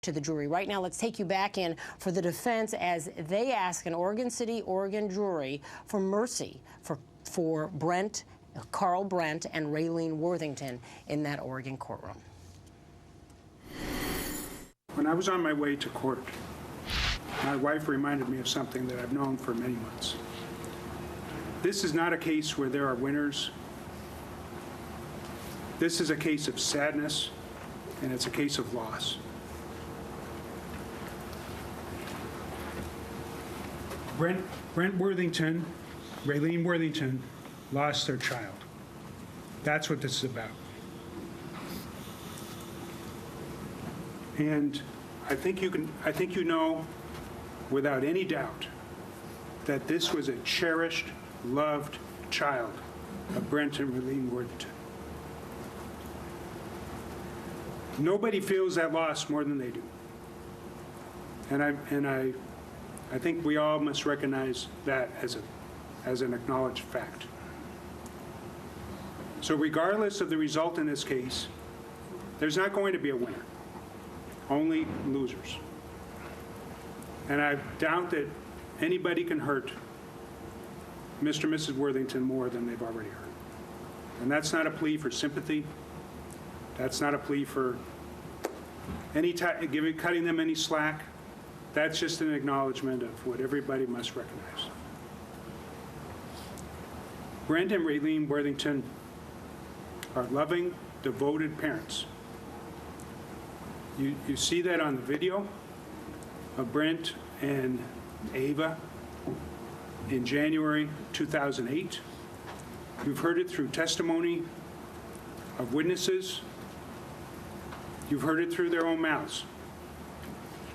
to the jury. Right now, let's take you back in for the defense as they ask an Oregon City, Oregon jury for mercy for Carl Brent and Raylene Worthington in that Oregon courtroom. When I was on my way to court, my wife reminded me of something that I've known for many months. This is not a case where there are winners. This is a case of sadness, and it's a case of loss. Brent Worthington, Raylene Worthington, lost their child. That's what this is about. And I think you know without any doubt that this was a cherished, loved child of Brent and Raylene Worthington. Nobody feels that loss more than they do. And I think we all must recognize that as an acknowledged fact. So regardless of the result in this case, there's not going to be a winner, only losers. And I doubt that anybody can hurt Mr. and Mrs. Worthington more than they've already hurt. And that's not a plea for sympathy. That's not a plea for cutting them any slack. That's just an acknowledgement of what everybody must recognize. Brent and Raylene Worthington are loving, devoted parents. You see that on the video of Brent and Ava in January 2008. You've heard it through testimony of witnesses. You've heard it through their own mouths.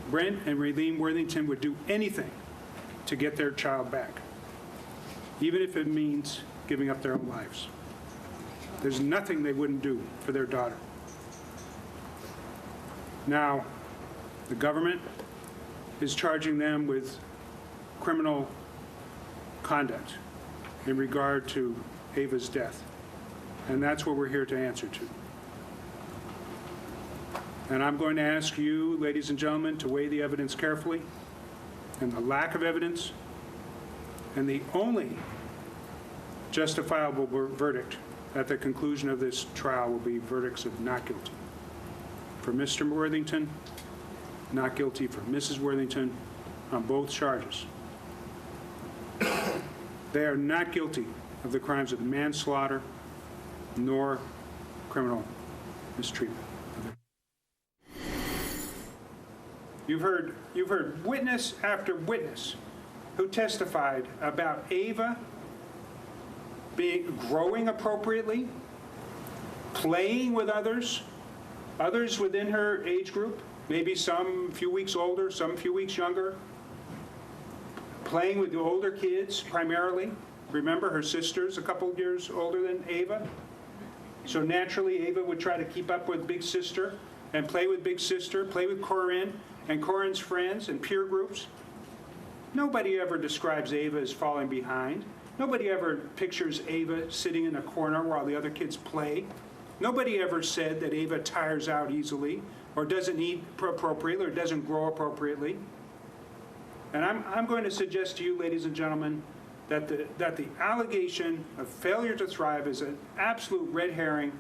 Brent and Raylene Worthington would do anything to get their child back, even if it means giving up their own lives. There's nothing they wouldn't do for their daughter. Now, the government is charging them with criminal conduct in regard to Ava's death, and that's what we're here to answer to. And I'm going to ask you, ladies and gentlemen, to weigh the evidence carefully and the lack of evidence, and the only justifiable verdict at the conclusion of this trial will be verdicts of not guilty for Mr. Worthington, not guilty for Mrs. Worthington on both charges. They are not guilty of the crimes of manslaughter nor criminal mistreatment. You've heard witness after witness who testified about Ava growing appropriately, playing with others within her age group, maybe some a few weeks older, some a few weeks younger, playing with the older kids primarily. Remember, her sister's a couple years older than Ava. So naturally, Ava would try to keep up with Big Sister and play with Big Sister, play with Corinne and Corinne's friends and peer groups. Nobody ever describes Ava as falling behind. Nobody ever pictures Ava sitting in a corner while the other kids play. Nobody ever said that Ava tires out easily or doesn't eat appropriately or doesn't grow appropriately. And I'm going to suggest to you, ladies and gentlemen, that the allegation of failure to thrive is an absolute red herring,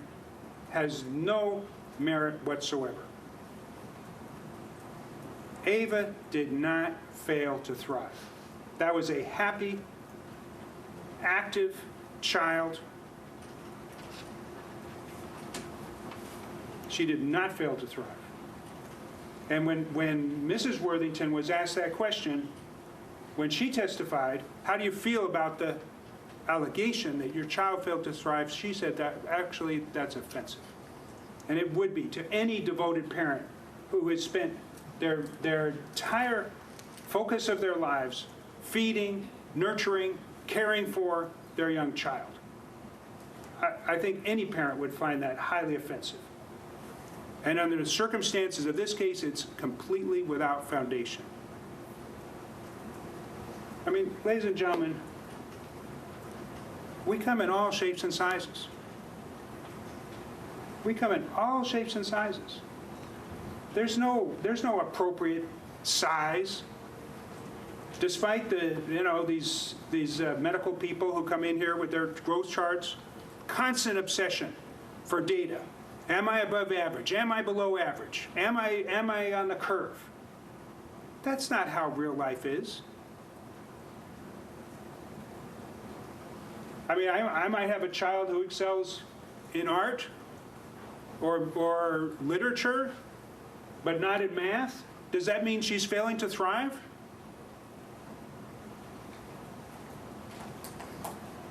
has no merit whatsoever. Ava did not fail to thrive. That was a happy, active child. She did not fail to thrive. And when Mrs. Worthington was asked that question, when she testified, how do you feel about the allegation that your child failed to thrive, she said that actually that's offensive. And it would be to any devoted parent who has spent their entire focus of their lives feeding, nurturing, caring for their young child. I think any parent would find that highly offensive. And under the circumstances of this case, it's completely without foundation. I mean, ladies and gentlemen, we come in all shapes and sizes. We come in all shapes and sizes. There's no appropriate size. Despite these medical people who come in here with their growth charts, constant obsession for data. Am I above average? Am I below average? Am I on the curve? That's not how real life is. I mean, I might have a child who excels in art or literature, but not in math. Does that mean she's failing to thrive?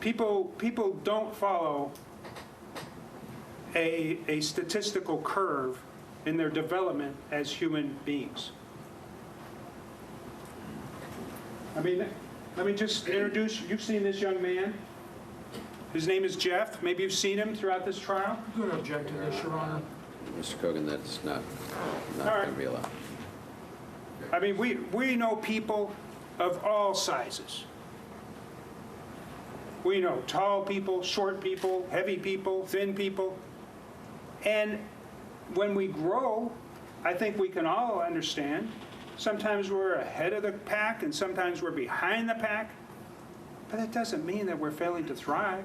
People don't follow a statistical curve in their development as human beings. I mean, let me just introduce, you've seen this young man. His name is Jeff. Maybe you've seen him throughout this trial. I'm going to object to this, Your Honor. Mr. Cogan, that's not All going right. to be allowed. I mean, we know people of all sizes. We know tall people, short people, heavy people, thin people. And when we grow, I think we can all understand, sometimes we're ahead of the pack and sometimes we're behind the pack. But that doesn't mean that we're failing to thrive.